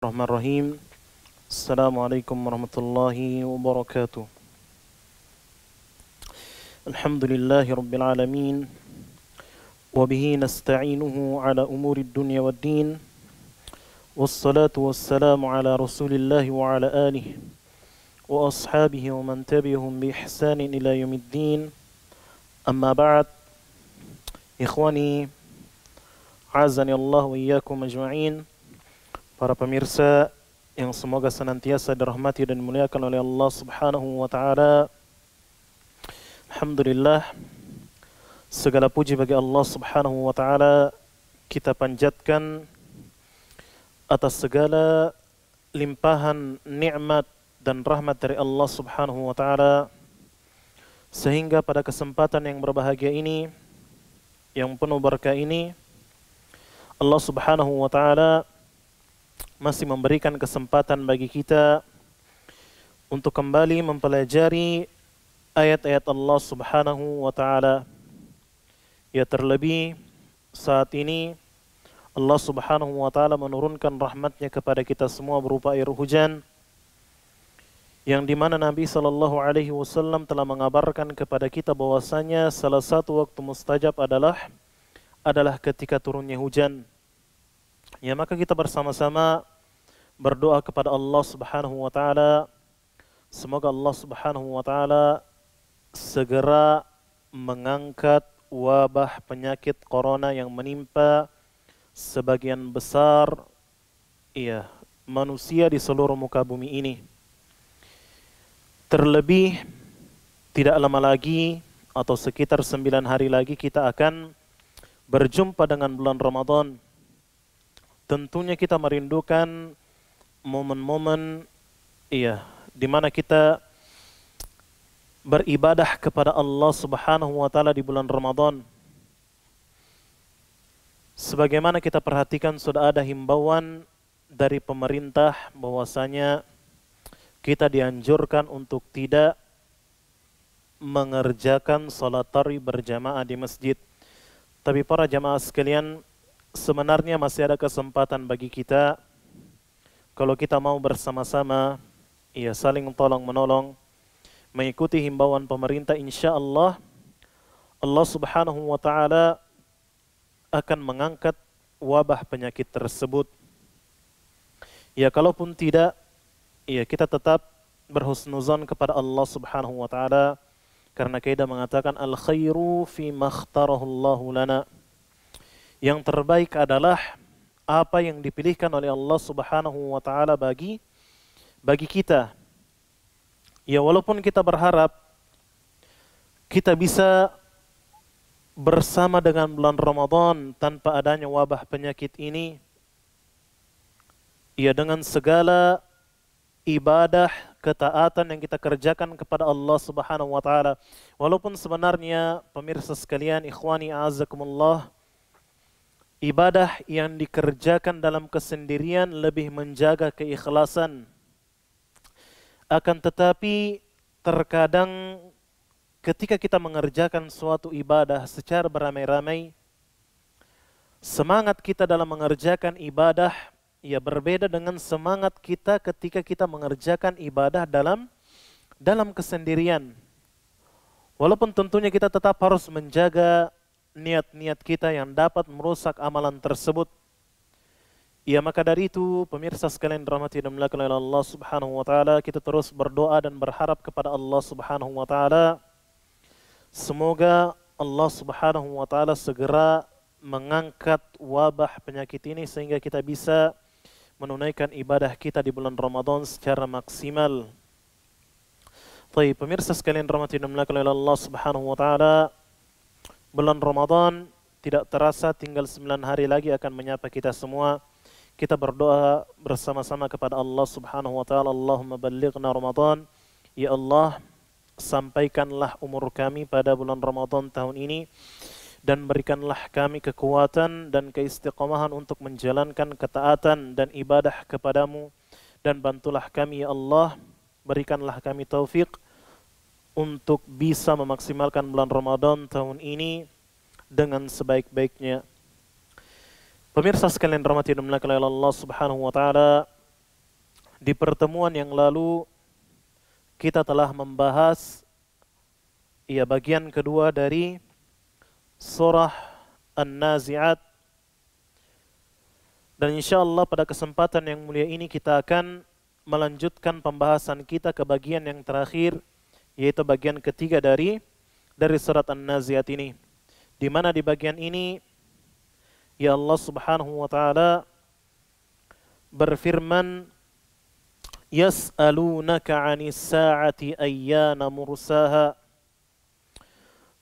Bismillahirrahmanirrahim. Assalamualaikum warahmatullahi wabarakatuh. Alhamdulillahi rabbil alamin. Wabihi nasta'inuhu ala umuri dunya wad din. Wassalatu wassalamu ala rasulillahi wa ala alihi wa ashabihi wa man tabi'ahum bi ihsanin ila yaumiddin. Amma ba'd. Ikhwani, azani Allah wa iyyakum ajma'in. Para pemirsa yang semoga senantiasa dirahmati dan dimuliakan oleh Allah Subhanahu wa taala. Alhamdulillah, segala puji bagi Allah Subhanahu wa taala kita panjatkan atas segala limpahan nikmat dan rahmat dari Allah Subhanahu wa taala, sehingga pada kesempatan yang berbahagia ini, yang penuh berkah ini, Allah Subhanahu wa taala masih memberikan kesempatan bagi kita untuk kembali mempelajari ayat-ayat Allah Subhanahu wa taala. Ya, terlebih saat ini Allah Subhanahu wa taala menurunkan rahmatnya kepada kita semua berupa air hujan, yang dimana Nabi sallallahu alaihi wasallam telah mengabarkan kepada kita bahwasanya salah satu waktu mustajab adalah ketika turunnya hujan. Ya, maka kita bersama-sama berdoa kepada Allah Subhanahu wa taala, semoga Allah Subhanahu wa taala segera mengangkat wabah penyakit corona yang menimpa sebagian besar manusia di seluruh muka bumi ini. Terlebih tidak lama lagi atau sekitar 9 hari lagi kita akan berjumpa dengan bulan Ramadan. Tentunya kita merindukan momen-momen di mana kita beribadah kepada Allah Subhanahu wa taala di bulan Ramadan. Sebagaimana kita perhatikan sudah ada himbauan dari pemerintah bahwasanya kita dianjurkan untuk tidak mengerjakan salat tarawih berjamaah di masjid. Tapi para jamaah sekalian, sebenarnya masih ada kesempatan bagi kita kalau kita mau bersama-sama saling tolong menolong mengikuti himbauan pemerintah. Insyaallah Allah Subhanahu wa taala akan mengangkat wabah penyakit tersebut. Ya, kalaupun tidak, kita tetap berhusnuzan kepada Allah Subhanahu wa taala, karena kaidah mengatakan al khairu fi makhtarahu Allahu lana. Yang terbaik adalah apa yang dipilihkan oleh Allah Subhanahu wa taala bagi kita. Ya, walaupun kita berharap kita bisa bersama dengan bulan Ramadan tanpa adanya wabah penyakit ini, dengan segala ibadah, ketaatan yang kita kerjakan kepada Allah Subhanahu wa taala. Walaupun sebenarnya pemirsa sekalian, ikhwani a'azakumullah, ibadah yang dikerjakan dalam kesendirian lebih menjaga keikhlasan. Akan tetapi terkadang ketika kita mengerjakan suatu ibadah secara beramai-ramai, semangat kita dalam mengerjakan ibadah berbeda dengan semangat kita ketika kita mengerjakan ibadah dalam kesendirian. Walaupun tentunya kita tetap harus menjaga niat-niat kita yang dapat merusak amalan tersebut. Maka dari itu, pemirsa sekalian dirahmati dan dimuliakan oleh Allah Subhanahu wa taala, kita terus berdoa dan berharap kepada Allah Subhanahu wa taala semoga Allah Subhanahu wa taala segera mengangkat wabah penyakit ini sehingga kita bisa menunaikan ibadah kita di bulan Ramadan secara maksimal. Baik, pemirsa sekalian dirahmati dan dimuliakan oleh Allah Subhanahu wa taala, bulan Ramadan tidak terasa tinggal 9 hari lagi akan menyapa kita semua. Kita berdoa bersama-sama kepada Allah Subhanahu wa taala, Allahumma ballighna Ramadan. Ya Allah, sampaikanlah umur kami pada bulan Ramadan tahun ini dan berikanlah kami kekuatan dan keistiqomahan untuk menjalankan ketaatan dan ibadah kepadamu, dan bantulah kami ya Allah, berikanlah kami taufik untuk bisa memaksimalkan bulan Ramadan tahun ini dengan sebaik-baiknya. Pemirsa sekalian rahmati dan dimuliakan oleh Allah Subhanahu wa taala, Di pertemuan yang lalu kita telah membahas bagian kedua dari surah An-Nazi'at, dan insyaallah pada kesempatan yang mulia ini kita akan melanjutkan pembahasan kita ke bagian yang terakhir, yaitu bagian ketiga dari surat An-Nazi'at ini, di mana di bagian ini ya Allah Subhanahu wa taala berfirman, yas'alunaka 'anis sa'ati ayyana mursaha.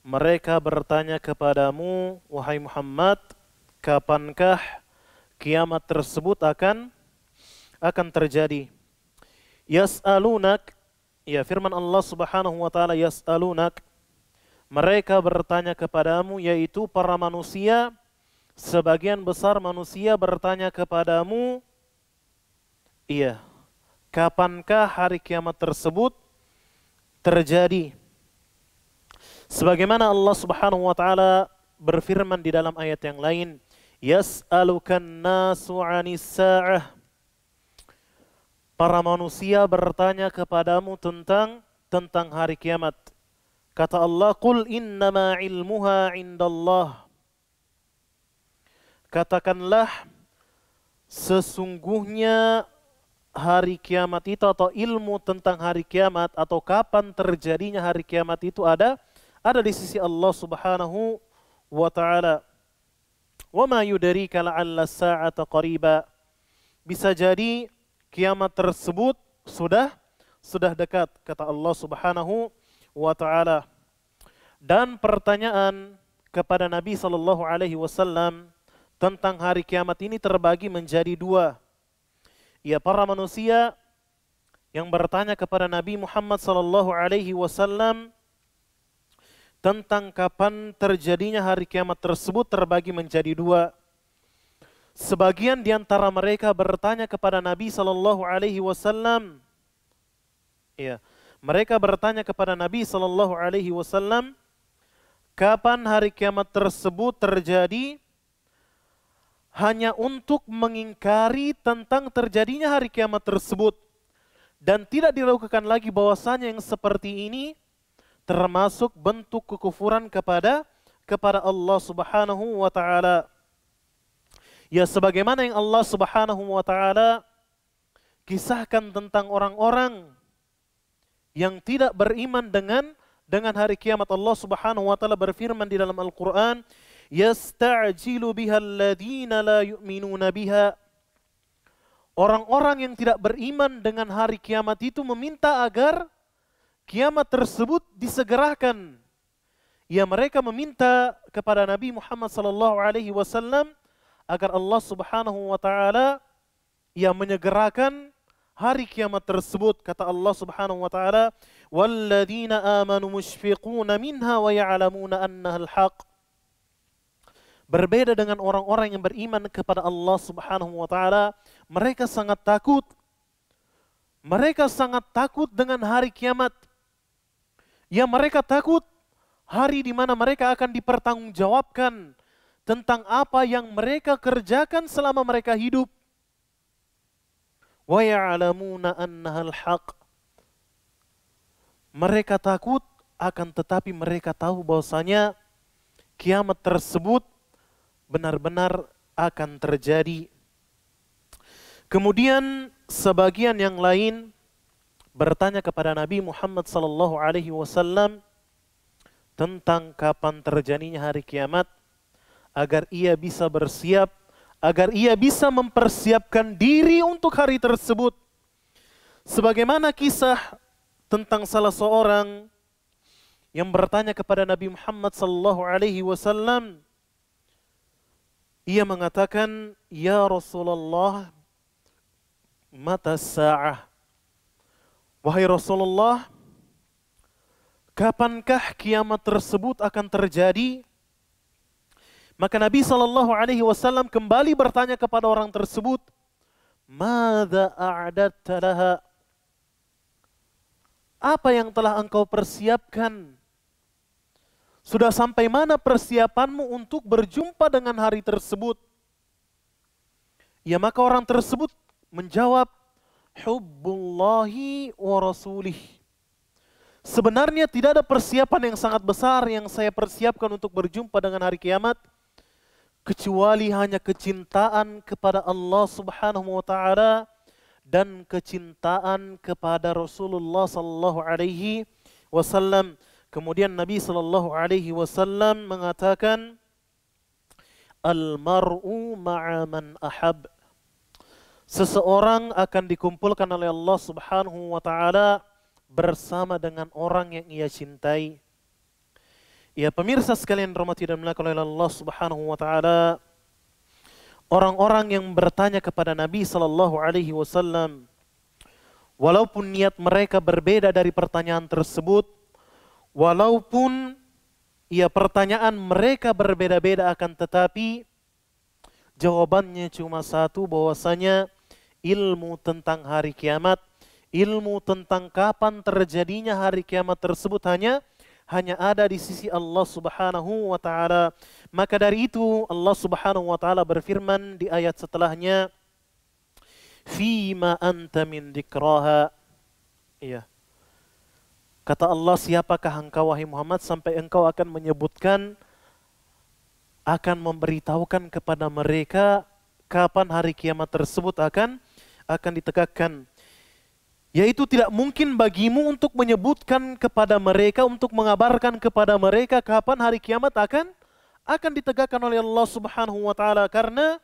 Mereka bertanya kepadamu, wahai Muhammad, kapankah kiamat tersebut akan terjadi. Yas'alunak, ya firman Allah Subhanahu wa taala, yas'alunak, mereka bertanya kepadamu, yaitu para manusia, sebagian besar manusia bertanya kepadamu, kapankah hari kiamat tersebut terjadi? Sebagaimana Allah Subhanahu wa taala berfirman di dalam ayat yang lain, yas'alukan nasu 'anis sa'ah. Para manusia bertanya kepadamu tentang hari kiamat. Kata Allah, qul innama ilmuha 'indallah. Katakanlah, sesungguhnya hari kiamat itu atau ilmu tentang hari kiamat atau kapan terjadinya hari kiamat itu ada di sisi Allah Subhanahu wa taala. Wa ma yudrika la'alla as-sa'ata qariba. Bisa jadi kiamat tersebut sudah dekat, kata Allah Subhanahu wa taala. Dan pertanyaan kepada Nabi sallallahu alaihi wasallam tentang hari kiamat ini terbagi menjadi dua. Para manusia yang bertanya kepada Nabi Muhammad sallallahu alaihi wasallam tentang kapan terjadinya hari kiamat tersebut terbagi menjadi dua. Sebagian di antara mereka bertanya kepada Nabi sallallahu alaihi wasallam. Mereka bertanya kepada Nabi sallallahu alaihi wasallam kapan hari kiamat tersebut terjadi, hanya untuk mengingkari tentang terjadinya hari kiamat tersebut, dan tidak diragukan lagi bahwasanya yang seperti ini termasuk bentuk kekufuran kepada Allah Subhanahu wa taala. Sebagaimana yang Allah Subhanahu wa taala kisahkan tentang orang-orang yang tidak beriman dengan hari kiamat. Allah Subhanahu wa taala berfirman di dalam Al-Qur'an, yasta'jilu biha alladhina la yu'minuna biha. Orang-orang yang tidak beriman dengan hari kiamat itu meminta agar kiamat tersebut disegerakan. Mereka meminta kepada Nabi Muhammad sallallahu alaihi wasallam agar Allah Subhanahu wa taala menyegerakan hari kiamat tersebut. Kata Allah Subhanahu wa taala, walladzina amanu mushfiquna minha wa ya'lamuna annaha al-haq. Berbeda dengan orang-orang yang beriman kepada Allah Subhanahu wa taala, mereka sangat takut. Mereka sangat takut dengan hari kiamat. Mereka takut hari di mana mereka akan dipertanggungjawabkan tentang apa yang mereka kerjakan selama mereka hidup. Wa ya'lamuna annahal haq. Mereka takut, akan tetapi mereka tahu bahwasanya kiamat tersebut benar-benar akan terjadi. Kemudian sebagian yang lain bertanya kepada Nabi Muhammad sallallahu alaihi wasallam tentang kapan terjadinya hari kiamat agar ia bisa bersiap, agar ia bisa mempersiapkan diri untuk hari tersebut. Sebagaimana kisah tentang salah seorang yang bertanya kepada Nabi Muhammad sallallahu alaihi wasallam, ia mengatakan, "Ya Rasulullah, mata sa'ah?" Wahai Rasulullah, kapankah kiamat tersebut akan terjadi? Maka Nabi SAW kembali bertanya kepada orang tersebut, Madza a'dadta laha? Apa yang telah engkau persiapkan? Sudah sampai mana persiapanmu untuk berjumpa dengan hari tersebut? Maka orang tersebut menjawab, hubbullahi wa rasulih. Sebenarnya tidak ada persiapan yang sangat besar yang saya persiapkan untuk berjumpa dengan hari kiamat, kecuali hanya kecintaan kepada Allah Subhanahu wa taala dan kecintaan kepada Rasulullah sallallahu alaihi wasallam. Kemudian Nabi sallallahu alaihi wasallam mengatakan, al-mar'u ma'a man ahab. Seseorang akan dikumpulkan oleh Allah Subhanahu wa taala bersama dengan orang yang ia cintai. Ya pemirsa sekalian rahmati dan dimuliakan oleh Allah Subhanahu wa taala, orang-orang yang bertanya kepada Nabi sallallahu alaihi wasallam, walaupun niat mereka berbeda dari pertanyaan tersebut, walaupun pertanyaan mereka berbeda-beda, akan tetapi jawabannya cuma satu, bahwasanya ilmu tentang hari kiamat, ilmu tentang kapan terjadinya hari kiamat tersebut hanya ada di sisi Allah Subhanahu wa taala. Maka dari itu Allah Subhanahu wa taala berfirman di ayat setelahnya, "Fima anta min dzikraha." Iya. Kata Allah, siapakah engkau wahai Muhammad sampai engkau akan menyebutkan, akan memberitahukan kepada mereka kapan hari kiamat tersebut akan ditegakkan. Yaitu tidak mungkin bagimu untuk menyebutkan kepada mereka, untuk mengabarkan kepada mereka kapan hari kiamat akan ditegakkan oleh Allah Subhanahu wa taala, karena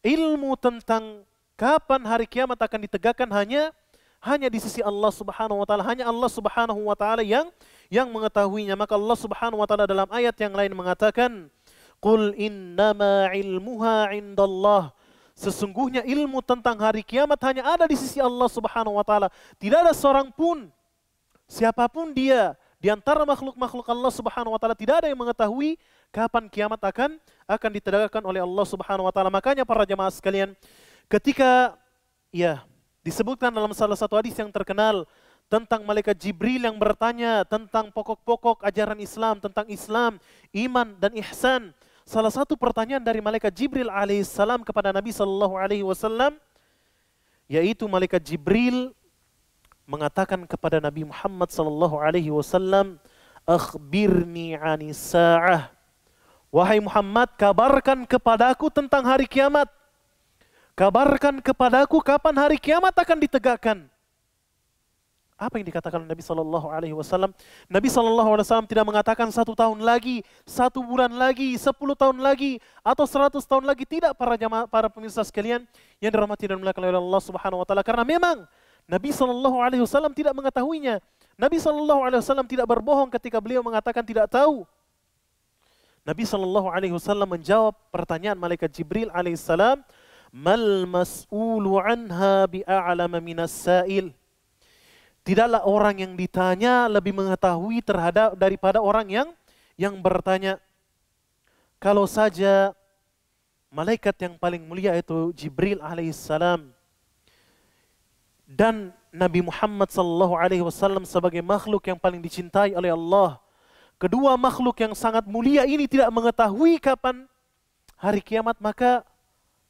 ilmu tentang kapan hari kiamat akan ditegakkan hanya di sisi Allah Subhanahu wa taala, hanya Allah Subhanahu wa taala yang mengetahuinya. Maka Allah Subhanahu wa taala dalam ayat yang lain mengatakan, "Qul innama ilmuha 'indallah." Sesungguhnya ilmu tentang hari kiamat hanya ada di sisi Allah Subhanahu wa taala. Tidak ada seorang pun, siapapun dia di antara makhluk-makhluk Allah Subhanahu wa taala, tidak ada yang mengetahui kapan kiamat akan ditegakkan oleh Allah Subhanahu wa taala. Makanya para jemaah sekalian, ketika disebutkan dalam salah satu hadis yang terkenal tentang malaikat Jibril yang bertanya tentang pokok-pokok ajaran Islam, tentang Islam, iman dan ihsan. Salah satu pertanyaan dari malaikat Jibril alaihissalam kepada Nabi sallallahu alaihi wasallam, yaitu malaikat Jibril mengatakan kepada Nabi Muhammad sallallahu alaihi wasallam, "Akhbirni 'anis sa'ah." Wahai Muhammad, kabarkan kepadaku tentang hari kiamat. Kabarkan kepadaku kapan hari kiamat akan ditegakkan. Apa yang dikatakan oleh Nabi sallallahu alaihi wasallam? Nabi sallallahu alaihi wasallam tidak mengatakan 1 tahun lagi, 1 bulan lagi, 10 tahun lagi, atau 100 tahun lagi. Tidak, para pemirsa sekalian yang dirahmati dan dimuliakan oleh Allah Subhanahu wa taala. Karena memang Nabi sallallahu alaihi wasallam tidak mengetahuinya. Nabi sallallahu alaihi wasallam tidak berbohong ketika beliau mengatakan tidak tahu. Nabi sallallahu alaihi wasallam menjawab pertanyaan malaikat Jibril alaihissalam, "Mal mas'ulu anha bi'a'lama minas sa'il." Tidaklah orang yang ditanya lebih mengetahui daripada orang yang bertanya. Kalau saja malaikat yang paling mulia itu Jibril alaihissalam dan Nabi Muhammad sallallahu alaihi wasallam sebagai makhluk yang paling dicintai oleh Allah, kedua makhluk yang sangat mulia ini tidak mengetahui kapan hari kiamat, maka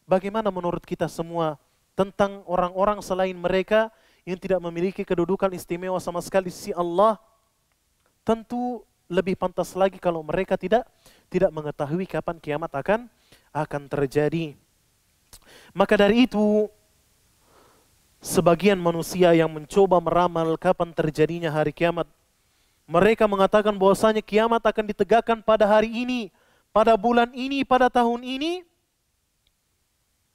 bagaimana menurut kita semua tentang orang-orang selain mereka yang tidak memiliki kedudukan istimewa sama sekali di sisi Allah? Tentu lebih pantas lagi kalau mereka tidak mengetahui kapan kiamat akan terjadi. Maka dari itu, sebagian manusia yang mencoba meramal kapan terjadinya hari kiamat, mereka mengatakan bahwasanya kiamat akan ditegakkan pada hari ini, pada bulan ini, pada tahun ini.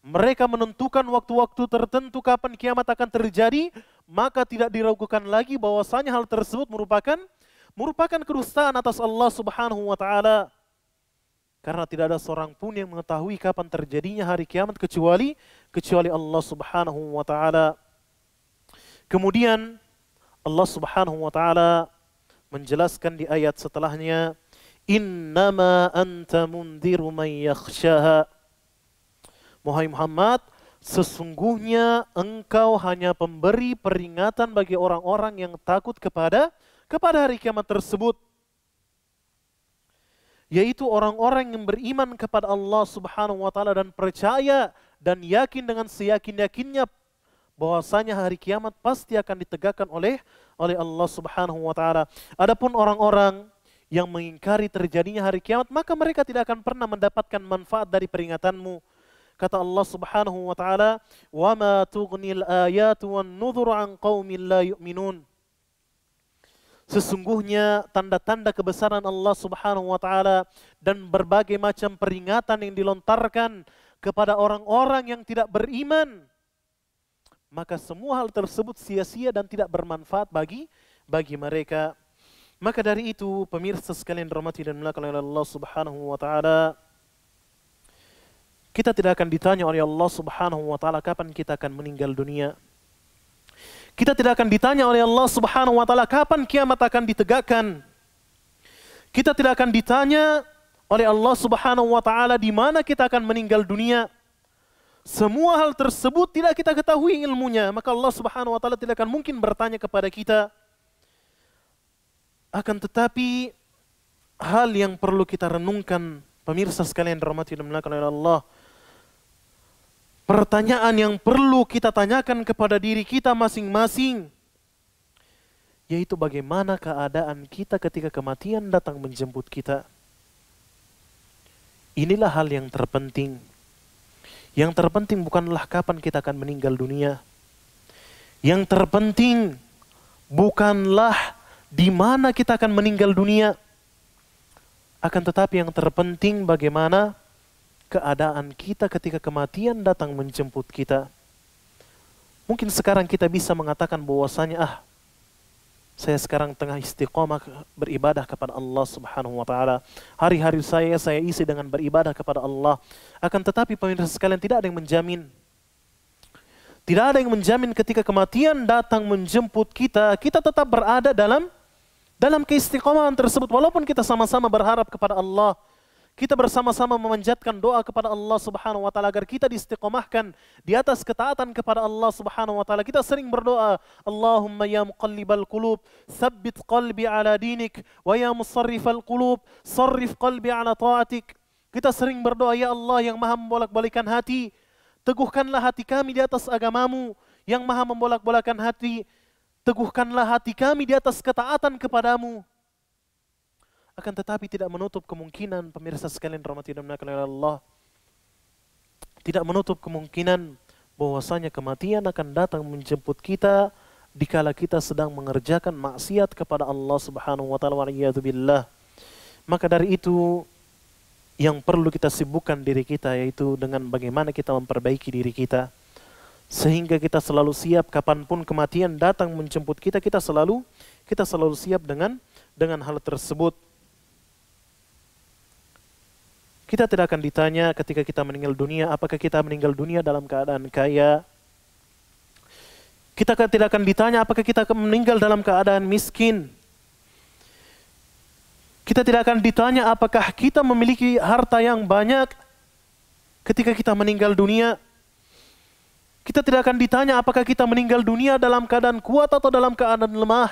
Mereka menentukan waktu-waktu tertentu kapan kiamat akan terjadi, maka tidak diragukan lagi bahwasanya hal tersebut merupakan kedustaan atas Allah Subhanahu wa taala. Karena tidak ada seorang pun yang mengetahui kapan terjadinya hari kiamat kecuali Allah Subhanahu wa taala. Kemudian Allah Subhanahu wa taala menjelaskan di ayat setelahnya, "Innama anta mundziru man yakhshaha." Wahai Muhammad, sesungguhnya engkau hanya pemberi peringatan bagi orang-orang yang takut kepada hari kiamat tersebut. Yaitu orang-orang yang beriman kepada Allah Subhanahu wa taala dan percaya dan yakin dengan seyakin-yakinnya bahwasanya hari kiamat pasti akan ditegakkan oleh Allah Subhanahu wa taala. Adapun orang-orang yang mengingkari terjadinya hari kiamat, maka mereka tidak akan pernah mendapatkan manfaat dari peringatanmu. Kata Allah Subhanahu wa taala, "Wa ma tughnil ayatu wan nudhur an qaumin la yu'minun." Sesungguhnya tanda-tanda kebesaran Allah Subhanahu wa taala dan berbagai macam peringatan yang dilontarkan kepada orang-orang yang tidak beriman, maka semua hal tersebut sia-sia dan tidak bermanfaat bagi mereka. Maka dari itu, pemirsa sekalian dirahmati dan dimuliakan oleh Allah Subhanahu wa taala, kita tidak akan ditanya oleh Allah Subhanahu wa taala kapan kita akan meninggal dunia. Kita tidak akan ditanya oleh Allah Subhanahu wa taala kapan kiamat akan ditegakkan. Kita tidak akan ditanya oleh Allah Subhanahu wa taala di mana kita akan meninggal dunia. Semua hal tersebut tidak kita ketahui ilmunya, maka Allah Subhanahu wa taala tidak akan mungkin bertanya kepada kita. Akan tetapi hal yang perlu kita renungkan, pemirsa sekalian dirahmati dan dimuliakan oleh Allah, pertanyaan yang perlu kita tanyakan kepada diri kita masing-masing, yaitu bagaimana keadaan kita ketika kematian datang menjemput kita. Inilah hal yang terpenting. Yang terpenting bukanlah kapan kita akan meninggal dunia. Yang terpenting bukanlah di mana kita akan meninggal dunia. Akan tetapi yang terpenting bagaimana keadaan kita ketika kematian datang menjemput kita. Mungkin sekarang kita bisa mengatakan bahwasanya, saya sekarang tengah istiqomah beribadah kepada Allah Subhanahu wa taala. Hari-hari saya isi dengan beribadah kepada Allah. Akan tetapi pemirsa sekalian, tidak ada yang menjamin. Tidak ada yang menjamin ketika kematian datang menjemput kita, kita tetap berada dalam keistiqomahan tersebut. Walaupun kita sama-sama berharap kepada Allah, kita bersama-sama memanjatkan doa kepada Allah Subhanahu wa taala agar kita diistiqomahkan di atas ketaatan kepada Allah Subhanahu wa taala. Kita sering berdoa, Allahumma ya muqallibal qulub, tsabbit qalbi ala dinik, wa ya musarrifal qulub, sarrif qalbi ala taatik. Kita sering berdoa, ya Allah yang maha membolak-balikan hati, teguhkanlah hati kami di atas agamamu. Yang maha membolak-balikan hati, teguhkanlah hati kami di atas ketaatan kepadamu. Akan tetapi tidak menutup kemungkinan, pemirsa sekalian rahmati dan dimuliakan oleh Allah, tidak menutup kemungkinan bahwasanya kematian akan datang menjemput kita dikala kita sedang mengerjakan maksiat kepada Allah Subhanahu wa taala, waliyadzubillah. Maka dari itu yang perlu kita sibukkan diri kita, yaitu dengan bagaimana kita memperbaiki diri kita sehingga kita selalu siap kapanpun kematian datang menjemput kita, kita selalu siap dengan hal tersebut. Kita tidak akan ditanya ketika kita meninggal dunia, apakah kita meninggal dunia dalam keadaan kaya. Kita tidak akan ditanya apakah kita meninggal dalam keadaan miskin. Kita tidak akan ditanya apakah kita memiliki harta yang banyak ketika kita meninggal dunia. Kita tidak akan ditanya apakah kita meninggal dunia dalam keadaan kuat atau dalam keadaan lemah.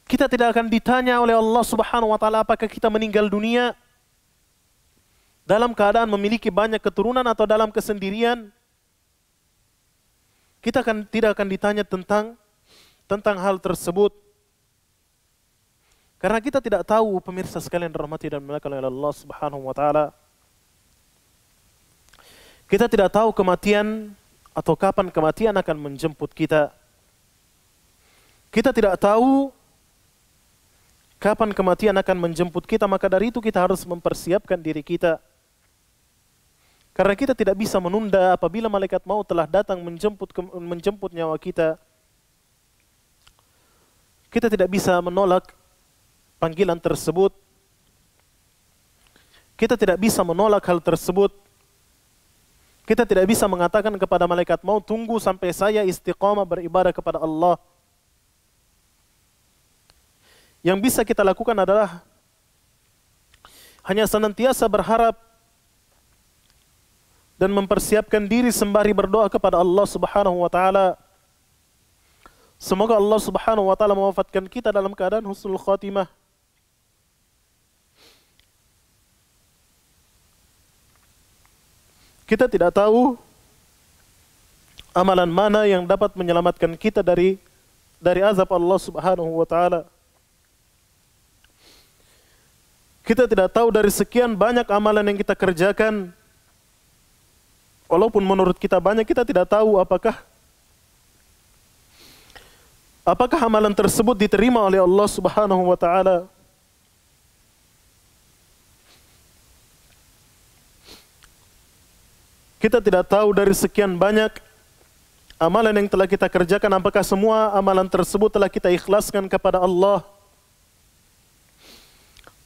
Kita tidak akan ditanya oleh Allah Subhanahu wa taala apakah kita meninggal dunia dalam keadaan memiliki banyak keturunan atau dalam kesendirian. Kita tidak akan ditanya tentang hal tersebut. Karena kita tidak tahu, pemirsa sekalian dirahmati dan dimuliakan oleh Allah Subhanahu wa taala. Kita tidak tahu kematian atau kapan kematian akan menjemput kita. Kita tidak tahu kapan kematian akan menjemput kita, maka dari itu kita harus mempersiapkan diri kita. Karena kita tidak bisa menunda apabila malaikat maut telah datang menjemput nyawa kita. Kita tidak bisa menolak panggilan tersebut. Kita tidak bisa menolak hal tersebut. Kita tidak bisa mengatakan kepada malaikat maut, tunggu sampai saya istiqamah beribadah kepada Allah. Yang bisa kita lakukan adalah hanya senantiasa berharap dan mempersiapkan diri sembari berdoa kepada Allah Subhanahu wa taala. Semoga Allah Subhanahu wa taala mewafatkan kita dalam keadaan husnul khatimah. Kita tidak tahu Amalan mana yang dapat menyelamatkan kita dari azab Allah Subhanahu wa taala? Kita tidak tahu dari sekian banyak amalan yang kita kerjakan, walaupun menurut kita banyak, kita tidak tahu apakah amalan tersebut diterima oleh Allah Subhanahu wa taala. Kita tidak tahu dari sekian banyak amalan yang telah kita kerjakan, apakah semua amalan tersebut telah kita ikhlaskan kepada Allah?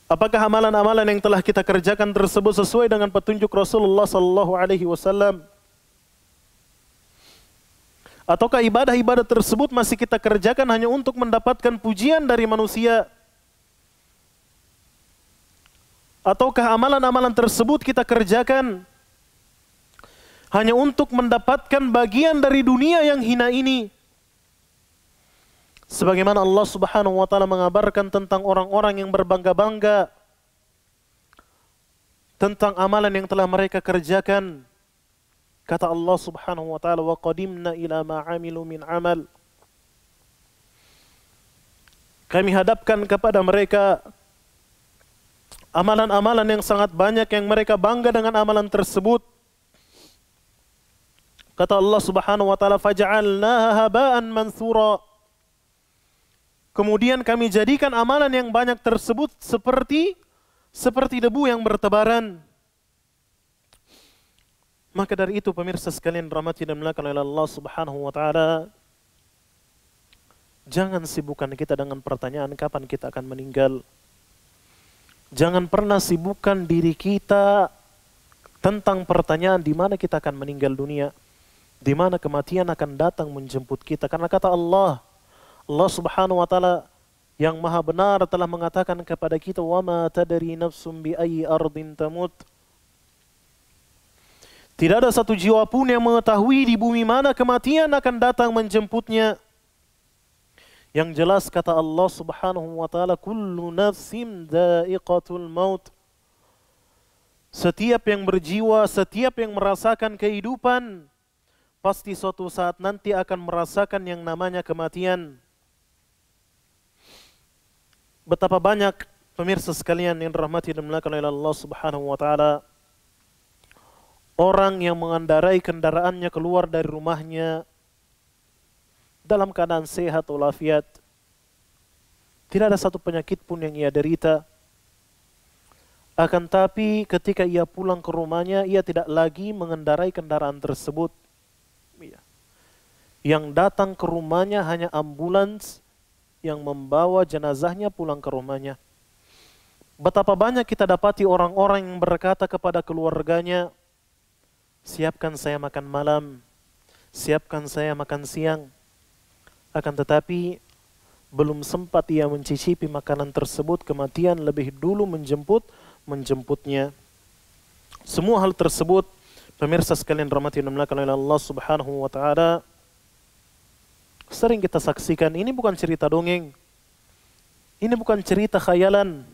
Apakah amalan-amalan yang telah kita kerjakan tersebut sesuai dengan petunjuk Rasulullah sallallahu alaihi wasallam? Ataukah ibadah-ibadah tersebut masih kita kerjakan hanya untuk mendapatkan pujian dari manusia? Ataukah amalan-amalan tersebut kita kerjakan hanya untuk mendapatkan bagian dari dunia yang hina ini? Sebagaimana Allah Subhanahu wa taala mengabarkan tentang orang-orang yang berbangga-bangga tentang amalan yang telah mereka kerjakan. Kata Allah Subhanahu wa taala, "Wa qadimna ila ma 'amilu min 'amal." Kami hadapkan kepada mereka amalan-amalan yang sangat banyak yang mereka bangga dengan amalan tersebut. Kata Allah Subhanahu wa taala, "Faj'alnaha haba'an mansura." Kemudian kami jadikan amalan yang banyak tersebut seperti debu yang bertebaran. Maka dari itu pemirsa sekalian rahmati dan dimuliakan oleh Allah Subhanahu wa taala, jangan sibukkan kita dengan pertanyaan kapan kita akan meninggal. Jangan pernah sibukkan diri kita tentang pertanyaan di mana kita akan meninggal dunia, di mana kematian akan datang menjemput kita. Karena kata Allah Subhanahu wa taala yang maha benar telah mengatakan kepada kita, "Wa ma tadri nafsum bi ayyi ardin tamut." Tidak ada satu jiwa pun yang mengetahui di bumi mana kematian akan datang menjemputnya. Yang jelas kata Allah Subhanahu wa taala, "Kullu nafsin dha'iqatul maut." Setiap yang berjiwa, setiap yang merasakan kehidupan, pasti suatu saat nanti akan merasakan yang namanya kematian. Betapa banyak pemirsa sekalian yang dirahmati dan dimuliakan oleh Allah Subhanahu wa taala, orang yang mengendarai kendaraannya keluar dari rumahnya dalam keadaan sehat walafiat. Tidak ada satu penyakit pun yang ia derita. Akan tapi ketika ia pulang ke rumahnya, ia tidak lagi mengendarai kendaraan tersebut. Yang datang ke rumahnya hanya ambulans yang membawa jenazahnya pulang ke rumahnya. Betapa banyak kita dapati orang-orang yang berkata kepada keluarganya, "Siapkan saya makan malam, siapkan saya makan siang." Akan tetapi belum sempat ia mencicipi makanan tersebut, kematian lebih dulu menjemputnya. Semua hal tersebut pemirsa sekalian rahmati dan dimuliakan oleh Allah Subhanahu wa taala, sering kita saksikan. Ini bukan cerita dongeng, ini bukan cerita khayalan.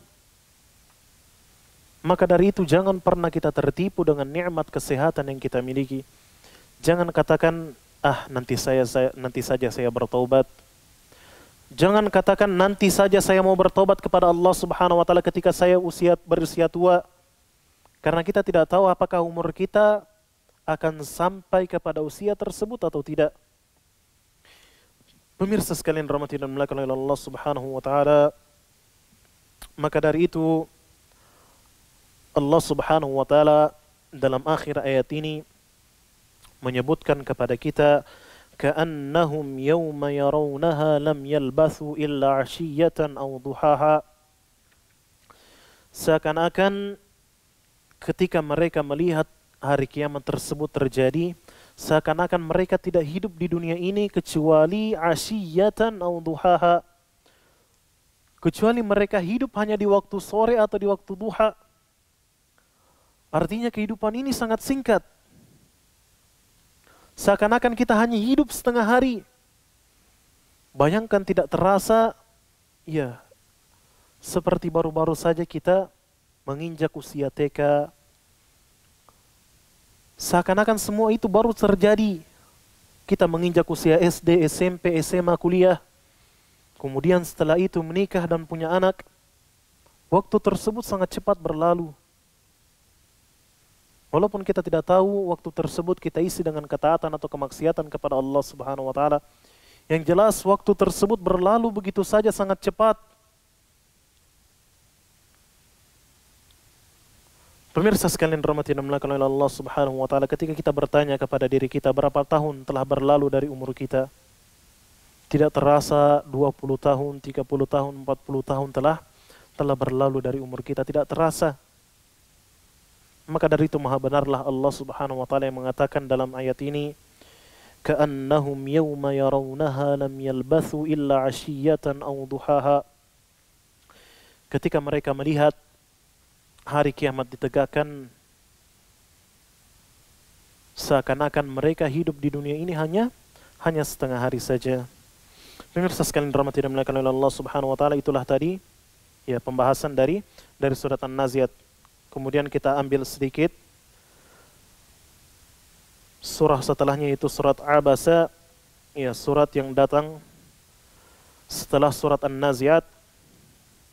Maka dari itu jangan pernah kita tertipu dengan nikmat kesehatan yang kita miliki. Jangan katakan, nanti saja saya bertobat. Jangan katakan nanti saja saya mau bertobat kepada Allah Subhanahu wa taala ketika saya berusia tua. Karena kita tidak tahu apakah umur kita akan sampai kepada usia tersebut atau tidak. Pemirsa sekalian rahmati dan dimuliakan oleh Allah Subhanahu wa taala, maka dari itu Allah Subhanahu wa taala dalam akhir ayat ini menyebutkan kepada kita, ka'annahum yawma yarawnaha lam yalbathu illa 'ashiyatan aw duhaha. Seakan-akan ketika mereka melihat hari kiamat tersebut terjadi, seakan-akan mereka tidak hidup di dunia ini kecuali 'ashiyatan aw duhaha, kecuali mereka hidup hanya di waktu sore atau di waktu duha. Artinya kehidupan ini sangat singkat. Seakan-akan kita hanya hidup setengah hari. Bayangkan tidak terasa, ya, seperti baru-baru saja kita menginjak usia TK. Seakan-akan semua itu baru terjadi. kita menginjak usia SD, SMP, SMA, kuliah, kemudian setelah itu menikah dan punya anak, waktu tersebut sangat cepat berlalu. Walaupun kita tidak tahu waktu tersebut kita isi dengan ketaatan atau kemaksiatan kepada Allah Subhanahu wa taala. Yang jelas waktu tersebut berlalu begitu saja sangat cepat. Pemirsa sekalian rahmati dan dimuliakan oleh Allah Subhanahu wa taala, ketika kita bertanya kepada diri kita berapa tahun telah berlalu dari umur kita, tidak terasa 20 tahun, 30 tahun, 40 tahun telah berlalu dari umur kita, tidak terasa. Maka dari itu maha benarlah Allah Subhanahu wa taala yang mengatakan dalam ayat ini, ka'annahum yawma yarawnaha lam yalbathu illa 'ashiyatan aw duhaha. Ketika mereka melihat hari kiamat ditegakkan, seakan-akan mereka hidup di dunia ini hanya setengah hari saja. Pemirsa sekalian dirahmati dan dimuliakan oleh Allah Subhanahu wa taala, itulah tadi ya pembahasan dari surat An-Nazi'at. Kemudian kita ambil sedikit surah setelahnya, itu surat Abasa, ya surat yang datang setelah surat An-Nazi'at.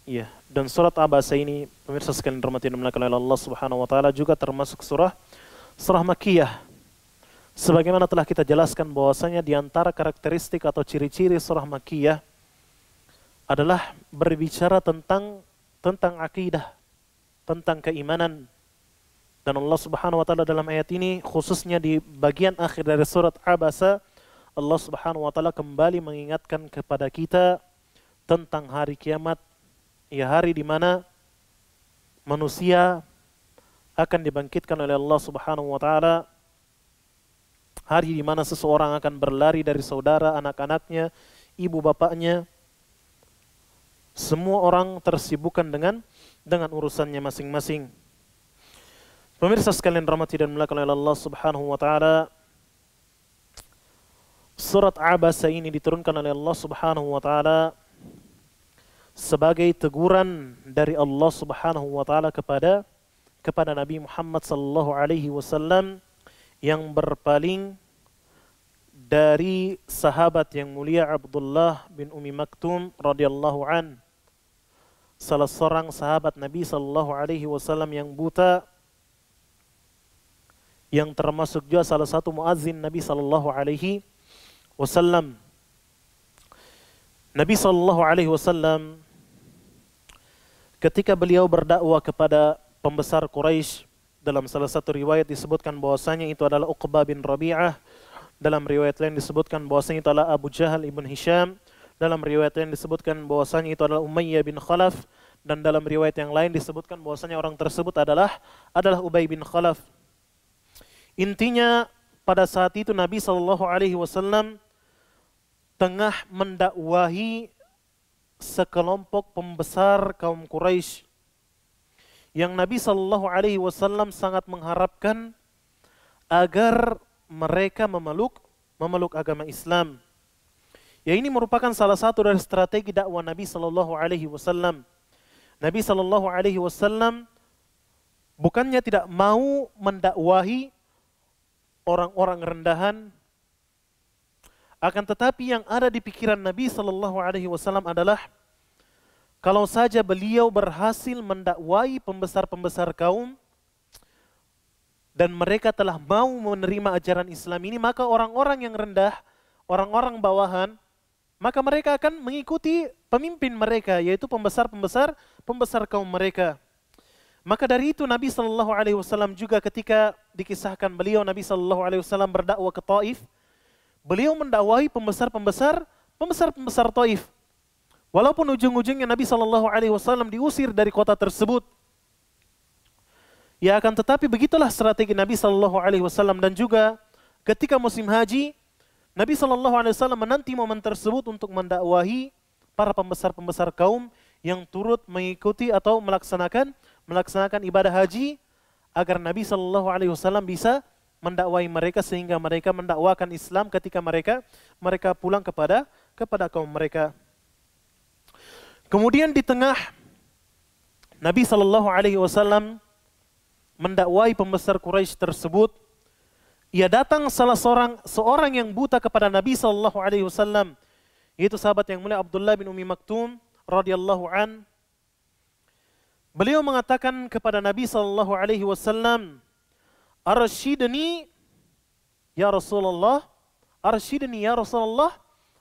Ya, dan surat Abasa ini pemirsa sekalian dirahmati dan dimuliakan oleh Allah Subhanahu wa taala juga termasuk surah Makkiyah. Sebagaimana telah kita jelaskan bahwasanya di antara karakteristik atau ciri-ciri surah Makkiyah adalah berbicara tentang akidah, tentang keimanan. Dan Allah Subhanahu wa taala dalam ayat ini, khususnya di bagian akhir dari surat Abasa, Allah Subhanahu wa taala kembali mengingatkan kepada kita tentang hari kiamat, ya hari di mana manusia akan dibangkitkan oleh Allah Subhanahu wa taala, hari di mana seseorang akan berlari dari saudara, anak-anaknya, ibu bapaknya. Semua orang tersibukkan dengan urusannya masing-masing. Pemirsa sekalian rahmati dan dimuliakan oleh Allah Subhanahu wa taala, surat Abasa ini diturunkan oleh Allah Subhanahu wa taala sebagai teguran dari Allah Subhanahu wa taala kepada Nabi Muhammad sallallahu alaihi wasallam yang berpaling dari sahabat yang mulia Abdullah bin Ummi Maktum radhiyallahu an, salah seorang sahabat Nabi sallallahu alaihi wasallam yang buta, yang termasuk juga salah satu muazzin Nabi sallallahu alaihi wasallam. Nabi sallallahu alaihi wasallam ketika beliau berdakwah kepada pembesar Quraisy, dalam salah satu riwayat disebutkan bahwasanya itu adalah Uqbah bin Rabi'ah, dalam riwayat lain disebutkan bahwasanya itu adalah Abu Jahal ibn Hisham, dalam riwayat lain disebutkan bahwasanya itu adalah Umayyah bin Khalaf, dan dalam riwayat yang lain disebutkan bahwasanya orang tersebut adalah Ubay bin Khalaf. Intinya pada saat itu Nabi sallallahu alaihi wasallam tengah mendakwahi sekelompok pembesar kaum Quraisy yang Nabi sallallahu alaihi wasallam sangat mengharapkan agar mereka memeluk agama Islam. Ya, ini merupakan salah satu dari strategi dakwah Nabi sallallahu alaihi wasallam. Nabi sallallahu alaihi wasallam bukannya tidak mau mendakwahi orang-orang rendahan, akan tetapi yang ada di pikiran Nabi sallallahu alaihi wasallam adalah kalau saja beliau berhasil mendakwai pembesar-pembesar kaum dan mereka telah mau menerima ajaran Islam ini, maka orang-orang yang rendah, orang-orang bawahan, maka mereka akan mengikuti pemimpin mereka, yaitu pembesar kaum mereka. Maka dari itu Nabi sallallahu alaihi wasallam juga ketika dikisahkan beliau Nabi sallallahu alaihi wasallam berdakwah ke Taif, beliau mendakwahi pembesar Taif. Walaupun ujung-ujungnya Nabi sallallahu alaihi wasallam diusir dari kota tersebut. Ya, akan tetapi begitulah strategi Nabi sallallahu alaihi wasallam. Dan juga ketika musim haji, Nabi sallallahu alaihi wasallam menanti momen tersebut untuk mendakwahi para pembesar kaum yang turut mengikuti atau melaksanakan ibadah haji, agar Nabi sallallahu alaihi wasallam bisa mendakwai mereka sehingga mereka mendakwakan Islam ketika mereka pulang kepada kaum mereka. Kemudian di tengah Nabi sallallahu alaihi wasallam mendakwai pembesar Quraisy tersebut, ia datang seorang yang buta kepada Nabi sallallahu alaihi wasallam, yaitu sahabat yang mulia Abdullah bin Ummi Maktum radhiyallahu an. Beliau mengatakan kepada Nabi sallallahu alaihi wasallam, "Arsyidni ya Rasulullah, arsyidni ya Rasulullah,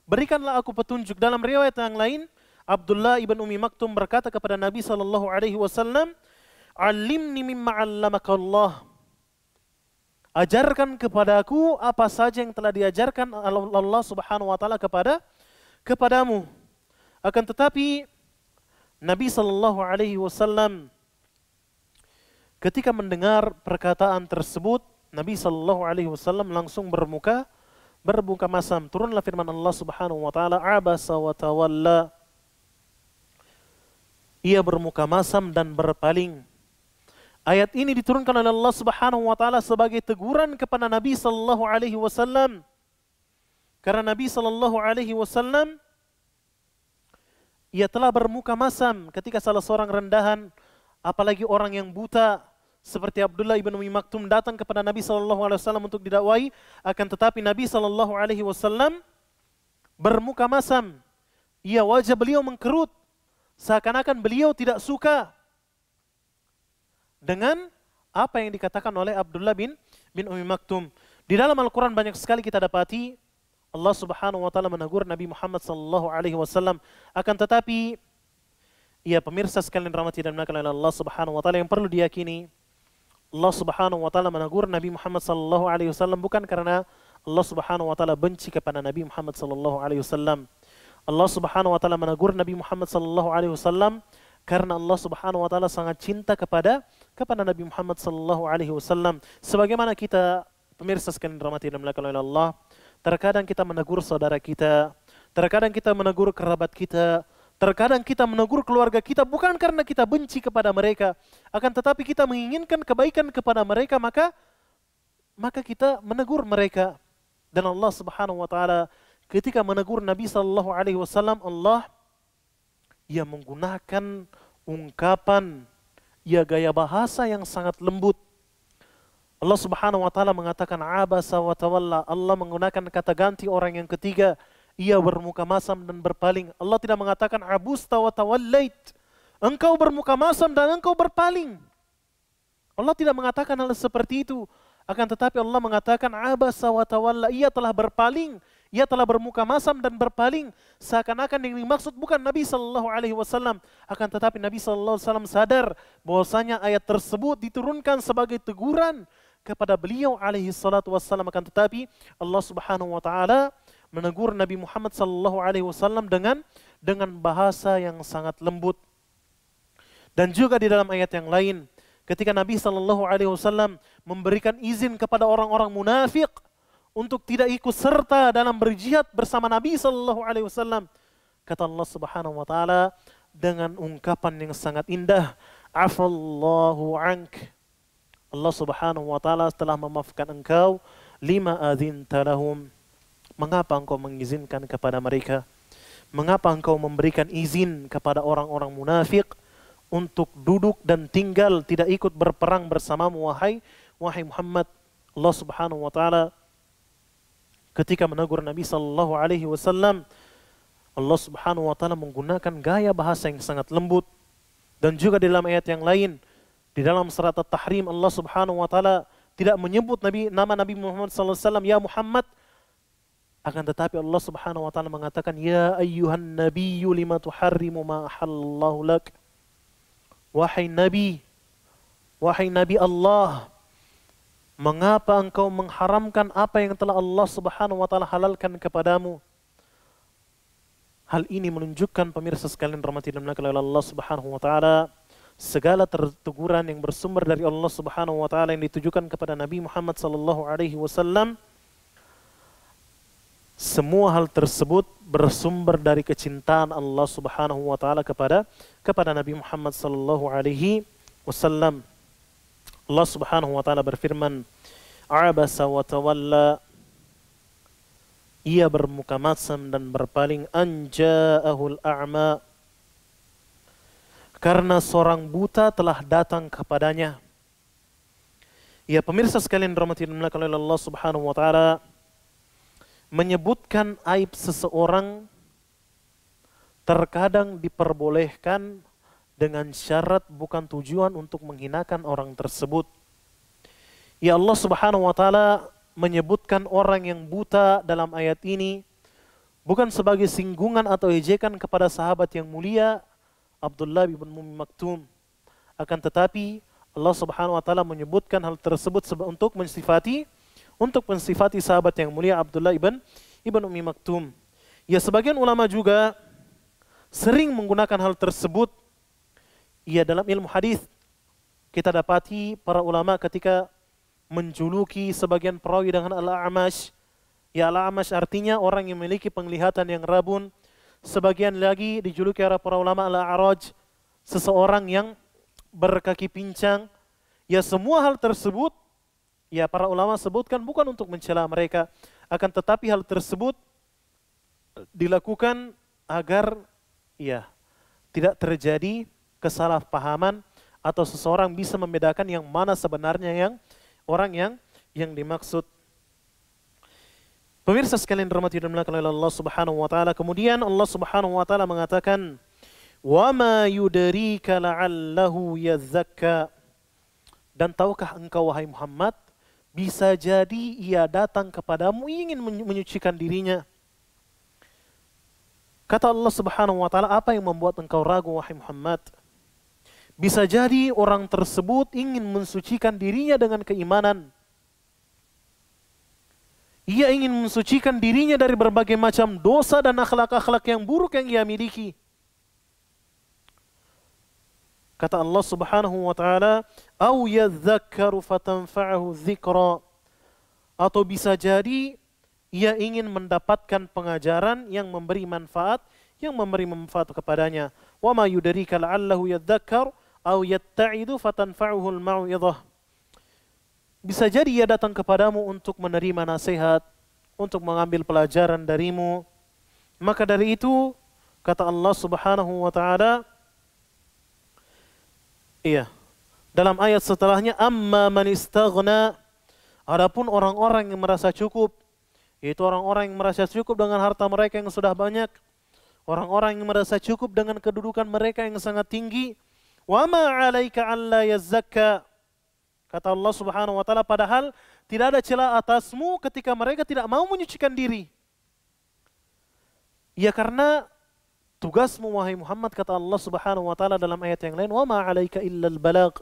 berikanlah aku petunjuk." Dalam riwayat yang lain, Abdullah ibn Ummi Maktum berkata kepada Nabi sallallahu alaihi wasallam, "Alimni mimma 'allamaka Allah." Ajarkan kepadaku apa saja yang telah diajarkan Allah Subhanahu wa taala kepadamu. Akan tetapi Nabi sallallahu alaihi wasallam ketika mendengar perkataan tersebut, Nabi sallallahu alaihi wasallam langsung bermuka masam. Turunlah firman Allah Subhanahu wa taala, "Abasa wa tawalla." Ia bermuka masam dan berpaling. Ayat ini diturunkan oleh Allah Subhanahu wa taala sebagai teguran kepada Nabi sallallahu alaihi wasallam. Karena Nabi sallallahu alaihi wasallam ia telah bermuka masam ketika salah seorang rendahan, apalagi orang yang buta seperti Abdullah ibn Ummi Maktum datang kepada Nabi sallallahu alaihi wasallam untuk didakwai, akan tetapi Nabi sallallahu alaihi wasallam bermuka masam. Ia wajah beliau mengkerut seakan-akan beliau tidak suka dengan apa yang dikatakan oleh Abdullah bin Ummi Maktum. Di dalam Al-Quran banyak sekali kita dapati Allah Subhanahu wa taala menegur Nabi Muhammad sallallahu alaihi wasallam. Akan tetapi ya pemirsa sekalian rahmati dan dimuliakan oleh Allah Subhanahu wa taala, yang perlu diyakini, Allah Subhanahu wa taala menegur Nabi Muhammad sallallahu alaihi wasallam bukan karena Allah Subhanahu wa taala benci kepada Nabi Muhammad sallallahu alaihi wasallam. Allah Subhanahu wa taala menegur Nabi Muhammad sallallahu alaihi wasallam karena Allah Subhanahu wa taala sangat cinta kepada Nabi Muhammad sallallahu alaihi wasallam. Sebagaimana kita pemirsa sekalian rahmati dan dimuliakan oleh Allah, terkadang kita menegur saudara kita, terkadang kita menegur kerabat kita, terkadang kita menegur keluarga kita bukan karena kita benci kepada mereka, akan tetapi kita menginginkan kebaikan kepada mereka, maka kita menegur mereka. Dan Allah Subhanahu wa taala ketika menegur Nabi sallallahu alaihi wasallam, Allah ia menggunakan ungkapan, ia gaya bahasa yang sangat lembut. Allah Subhanahu wa taala mengatakan abasa wa tawalla. Allah menggunakan kata ganti orang yang ketiga, ia bermuka masam dan berpaling. Allah tidak mengatakan abusta wa tawallait, engkau bermuka masam dan engkau berpaling. Allah tidak mengatakan hal seperti itu. Akan tetapi Allah mengatakan abasa wa tawalla, ia telah berpaling, ia telah bermuka masam dan berpaling. Seakan-akan yang dimaksud bukan Nabi sallallahu alaihi wasallam, akan tetapi Nabi sallallahu alaihi wasallam sadar bahwasanya ayat tersebut diturunkan sebagai teguran kepada beliau alaihi salatu wassalam. Akan tetapi Allah Subhanahu wa taala menegur Nabi Muhammad sallallahu alaihi wasallam dengan bahasa yang sangat lembut. Dan juga di dalam ayat yang lain, ketika Nabi sallallahu alaihi wasallam memberikan izin kepada orang-orang munafik untuk tidak ikut serta dalam berjihad bersama Nabi sallallahu alaihi wasallam, kata Allah Subhanahu wa taala dengan ungkapan yang sangat indah, "Afallahu ank." Allah Subhanahu wa taala telah memaafkan engkau, lima adzinta lahum. Mengapa engkau mengizinkan kepada mereka? Mengapa engkau memberikan izin kepada orang-orang munafik untuk duduk dan tinggal tidak ikut berperang bersamamu wahai Muhammad? Allah Subhanahu wa taala ketika menegur Nabi sallallahu alaihi wasallam, Allah Subhanahu wa taala menggunakan gaya bahasa yang sangat lembut. Dan juga di dalam ayat yang lain, di dalam surat At-Tahrim, Allah Subhanahu wa taala tidak menyebut nama Nabi Muhammad sallallahu alaihi wasallam ya Muhammad, akan tetapi Allah Subhanahu wa taala mengatakan ya ayyuhan nabiyyu lima tuharrimu ma ahallallahu lak. Wahai Nabi Allah, mengapa engkau mengharamkan apa yang telah Allah Subhanahu wa taala halalkan kepadamu? Hal ini menunjukkan pemirsa sekalian rahmati dan dimuliakan oleh Allah Subhanahu wa taala, segala teguran yang bersumber dari Allah Subhanahu wa taala yang ditujukan kepada Nabi Muhammad sallallahu alaihi wasallam, semua hal tersebut bersumber dari kecintaan Allah Subhanahu wa taala kepada Nabi Muhammad sallallahu alaihi wasallam. Allah Subhanahu wa taala berfirman, "Abasa wa tawalla." Ia bermuka masam dan berpaling, "Anja'ahul a'ma." Karena seorang buta telah datang kepadanya. Ya pemirsa sekalian rahmati dan dimuliakan oleh Allah Subhanahu wa taala, menyebutkan aib seseorang terkadang diperbolehkan dengan syarat bukan tujuan untuk menghinakan orang tersebut. Ya Allah Subhanahu wa taala menyebutkan orang yang buta dalam ayat ini bukan sebagai singgungan atau ejekan kepada sahabat yang mulia Abdullah bin Ummi Maktum. Akan tetapi Allah Subhanahu wa taala menyebutkan hal tersebut untuk mensifati sahabat yang mulia Abdullah ibn Ummi Maktum. Ya sebagian ulama juga sering menggunakan hal tersebut. Ya dalam ilmu hadis kita dapati para ulama ketika menjuluki sebagian perawi dengan al-a'mash. Ya al-a'mash artinya orang yang memiliki penglihatan yang rabun. Sebagian lagi dijuluki oleh para ulama al-a'raj, seseorang yang berkaki pincang. Ya semua hal tersebut ya para ulama sebutkan bukan untuk mencela mereka, akan tetapi hal tersebut dilakukan agar ya tidak terjadi kesalahpahaman atau seseorang bisa membedakan yang mana sebenarnya yang orang yang dimaksud. Pemirsa sekalian dirahmati dan dimuliakan oleh Allah Subhanahu wa taala, kemudian Allah Subhanahu wa taala mengatakan wa ma yudrika la'allahu yazakka, dan tahukah engkau wahai Muhammad, bisa jadi ia datang kepadamu ingin menyucikan dirinya. Kata Allah Subhanahu wa taala, apa yang membuat engkau ragu wahai Muhammad? Bisa jadi orang tersebut ingin mensucikan dirinya dengan keimanan. Ia ingin mensucikan dirinya dari berbagai macam dosa dan akhlak-akhlak yang buruk yang ia miliki. Kata Allah Subhanahu wa taala, "Au yadhakkaru fatanfa'ahu dzikra." Atau bisa jadi ia ingin mendapatkan pengajaran yang memberi manfaat kepadanya. Wa ma yudrika la'allahu yadhakkar au yatta'idu fatanfa'uhu al-mau'izah. Bisa jadi ia datang kepadamu untuk menerima nasihat, untuk mengambil pelajaran darimu. Maka dari itu kata Allah Subhanahu wa taala, iya, dalam ayat setelahnya, amma man istaghna, adapun orang-orang yang merasa cukup, yaitu orang-orang yang merasa cukup dengan harta mereka yang sudah banyak, orang-orang yang merasa cukup dengan kedudukan mereka yang sangat tinggi, wa ma 'alaika alla yazakka, kata Allah Subhanahu wa taala, padahal tidak ada celah atasmu ketika mereka tidak mau menyucikan diri. Ya karena tugasmu wahai Muhammad, kata Allah Subhanahu wa taala dalam ayat yang lain, wa ma 'alaika illal balagh.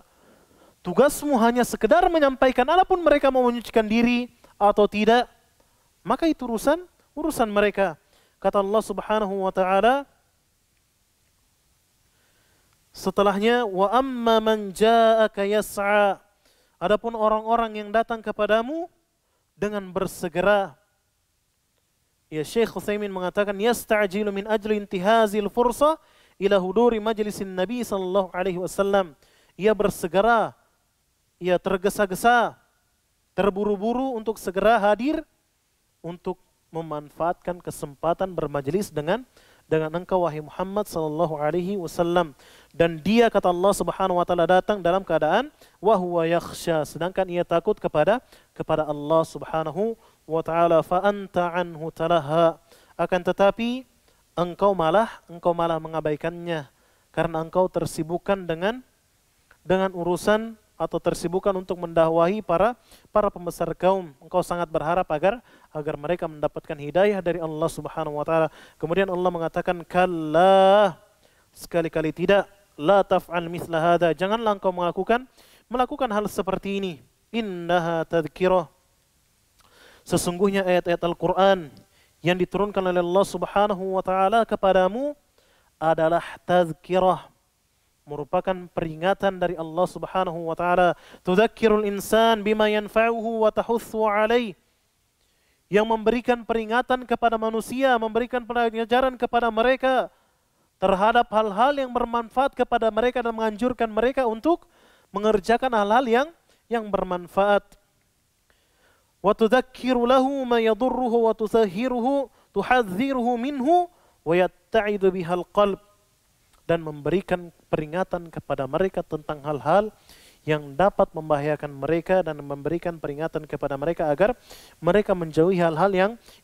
Tugasmu hanya sekedar menyampaikan, adapun mereka mau menyucikan diri atau tidak, maka itu urusan mereka. Kata Allah Subhanahu wa taala setelahnya, wa amma man ja'aka yas'a, adapun orang-orang yang datang kepadamu dengan bersegera. Ya Syekh Utsaimin mengatakan yasta'jilu min ajli intihazil fursa ila huduri majlisin Nabi sallallahu alaihi wasallam. Ia bersegera, ia tergesa-gesa, terburu-buru untuk segera hadir untuk memanfaatkan kesempatan bermajlis dengan engkau wahai Muhammad sallallahu alaihi wasallam. Dan dia kata Allah Subhanahu wa taala datang dalam keadaan wa huwa yakhsha, sedangkan ia takut kepada Allah Subhanahu wa ta'ala. Fa anta anhu talaha, akan tetapi engkau malah mengabaikannya karena engkau tersibukkan dengan urusan atau tersibukkan untuk mendakwahi para pembesar kaum. Engkau sangat berharap agar mereka mendapatkan hidayah dari Allah Subhanahu wa taala. Kemudian Allah mengatakan kalla, sekali-kali tidak, la taf'al mithla hadza, janganlah engkau melakukan hal seperti ini. Innaha tadhkirah, sesungguhnya ayat-ayat Al-Quran yang diturunkan oleh Allah Subhanahu wa taala kepadamu adalah tazkirah, merupakan peringatan dari Allah Subhanahu wa taala. Tudzakkirul insan bima yanfa'uhu wa tahussu 'alaihi, yang memberikan peringatan kepada manusia, memberikan pelajaran kepada mereka terhadap hal-hal yang bermanfaat kepada mereka dan menganjurkan mereka untuk mengerjakan hal-hal yang bermanfaat. Wa tudzakkiru lahu ma yadurruhu wa tusahhiruhu tuhadziruhu minhu wa yatta'idu bihal qalb, dan memberikan peringatan kepada mereka tentang hal-hal yang dapat membahayakan mereka dan memberikan peringatan kepada mereka agar mereka menjauhi hal-hal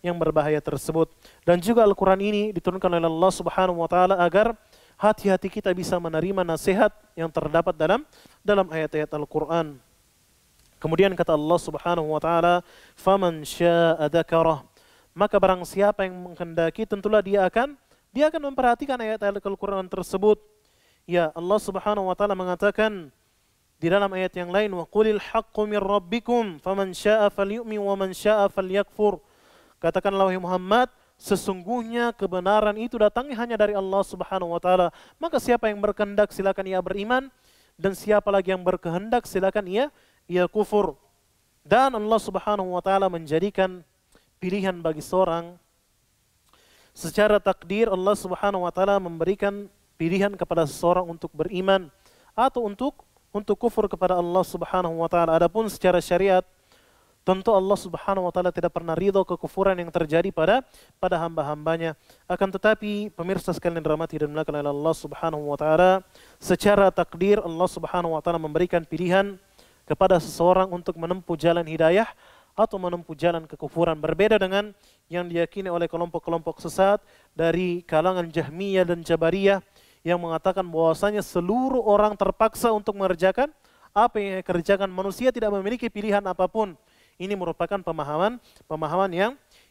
yang berbahaya tersebut. Dan juga Al-Quran ini diturunkan oleh Allah Subhanahu wa taala agar hati-hati kita bisa menerima nasihat yang terdapat dalam ayat-ayat Al-Quran. Kemudian kata Allah Subhanahu wa taala, "Faman syaa'a dzakarah." Maka barang siapa yang menghendaki, tentulah dia akan memperhatikan ayat-ayat Al-Quran tersebut. Ya, Allah Subhanahu wa taala mengatakan di dalam ayat yang lain, "Wa qulil haqqu mir rabbikum, faman syaa'a falyu'min wa man syaa'a falyakfur." Katakanlah wahai Muhammad, sesungguhnya kebenaran itu datangnya hanya dari Allah Subhanahu wa taala. Maka siapa yang berkehendak silakan ia beriman, dan siapa lagi yang berkehendak silakan ia kufur. Dan Allah Subhanahu wa taala menjadikan pilihan bagi seorang secara takdir. Allah Subhanahu wa taala memberikan pilihan kepada seseorang untuk beriman atau untuk kufur kepada Allah Subhanahu wa taala. Adapun secara syariat, tentu Allah Subhanahu wa taala tidak pernah ridho kekufuran yang terjadi pada hamba-hambanya. Akan tetapi pemirsa sekalian dirahmati dan dimuliakan oleh Allah Subhanahu wa taala, secara takdir Allah Subhanahu wa taala memberikan pilihan kepada seseorang untuk menempuh jalan hidayah atau menempuh jalan kekufuran. Berbeda dengan yang diyakini oleh kelompok-kelompok sesat dari kalangan Jahmiyah dan Jabariyah yang mengatakan bahwasanya seluruh orang terpaksa untuk mengerjakan apa yang dikerjakan, manusia tidak memiliki pilihan apapun. Ini merupakan pemahaman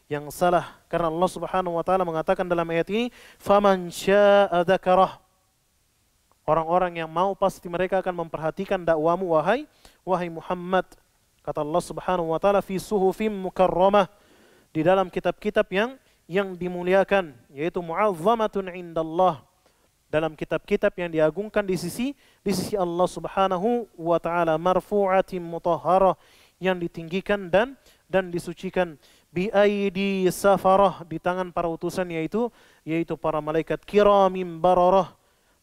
yang salah, karena Allah Subhanahu wa taala mengatakan dalam ayat ini, "Faman syaa'a dzakarah." Orang-orang yang mau pasti mereka akan memperhatikan dakwamu wahai Muhammad. Kata Allah Subhanahu wa taala, "Fi suhufim mukarramah." Di dalam kitab-kitab yang dimuliakan, yaitu mu'azzamatun indallah. Dalam kitab-kitab yang diagungkan di sisi Allah Subhanahu wa taala, marfu'atin mutahharah, yang ditinggikan dan disucikan, bi aidi safarah, di tangan para utusan, yaitu para malaikat kiramim bararah,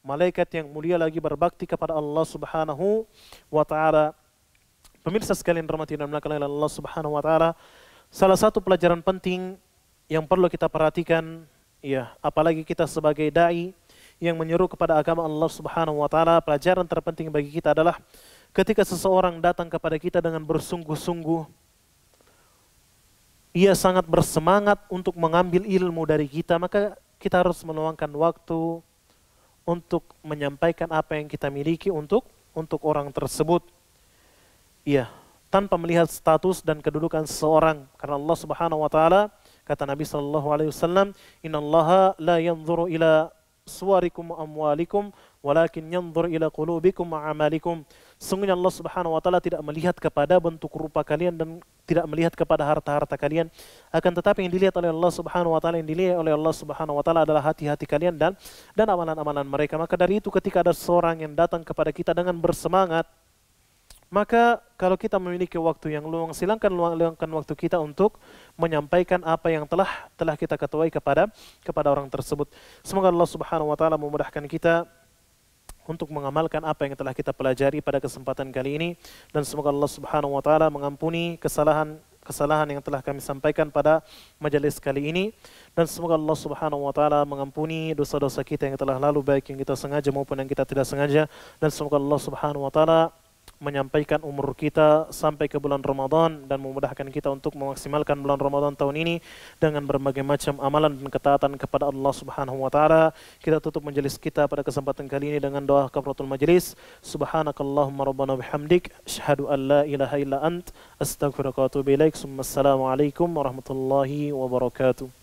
malaikat yang mulia lagi berbakti kepada Allah Subhanahu wa taala. Pemirsa sekalian rahmati dan dimuliakan oleh Allah Subhanahu wa taala, salah satu pelajaran penting yang perlu kita perhatikan, ya, apalagi kita sebagai dai yang menyeru kepada agama Allah Subhanahu wa taala, pelajaran terpenting bagi kita adalah ketika seseorang datang kepada kita dengan bersungguh-sungguh, ia sangat bersemangat untuk mengambil ilmu dari kita, maka kita harus meluangkan waktu untuk menyampaikan apa yang kita miliki untuk orang tersebut. Iya, tanpa melihat status dan kedudukan seseorang, karena Allah Subhanahu wa taala, kata Nabi sallallahu alaihi wasallam, "Innallaha la yanzuru ila suwarikum amwalikum walakin yanzur ila qulubikum wa amalikum." Sungguhnya Allah Subhanahu wa taala tidak melihat kepada bentuk rupa kalian dan tidak melihat kepada harta-harta kalian, akan tetapi yang dilihat oleh Allah Subhanahu wa taala, yang dilihat oleh Allah Subhanahu wa taala adalah hati-hati kalian dan amalan-amalan mereka. Maka dari itu ketika ada seorang yang datang kepada kita dengan bersemangat, maka kalau kita memiliki waktu yang luang, silakan luangkan waktu kita untuk menyampaikan apa yang telah kita ketahui kepada orang tersebut. Semoga Allah Subhanahu wa taala memudahkan kita untuk mengamalkan apa yang telah kita pelajari pada kesempatan kali ini, dan semoga Allah Subhanahu wa taala mengampuni kesalahan yang telah kami sampaikan pada majelis kali ini, dan semoga Allah Subhanahu wa taala mengampuni dosa-dosa kita yang telah lalu, baik yang kita sengaja maupun yang kita tidak sengaja, dan semoga Allah Subhanahu wa taala menyampaikan umur kita sampai ke bulan Ramadan dan memudahkan kita untuk memaksimalkan bulan Ramadan tahun ini dengan berbagai macam amalan dan ketaatan kepada Allah Subhanahu wa taala. Kita tutup majelis kita pada kesempatan kali ini dengan doa kafaratul majelis. Subhanakallahumma rabbana bihamdik, asyhadu an la ilaha illa ant, astaghfiruka wa atubu ilaik. Assalamualaikum warahmatullahi wabarakatuh.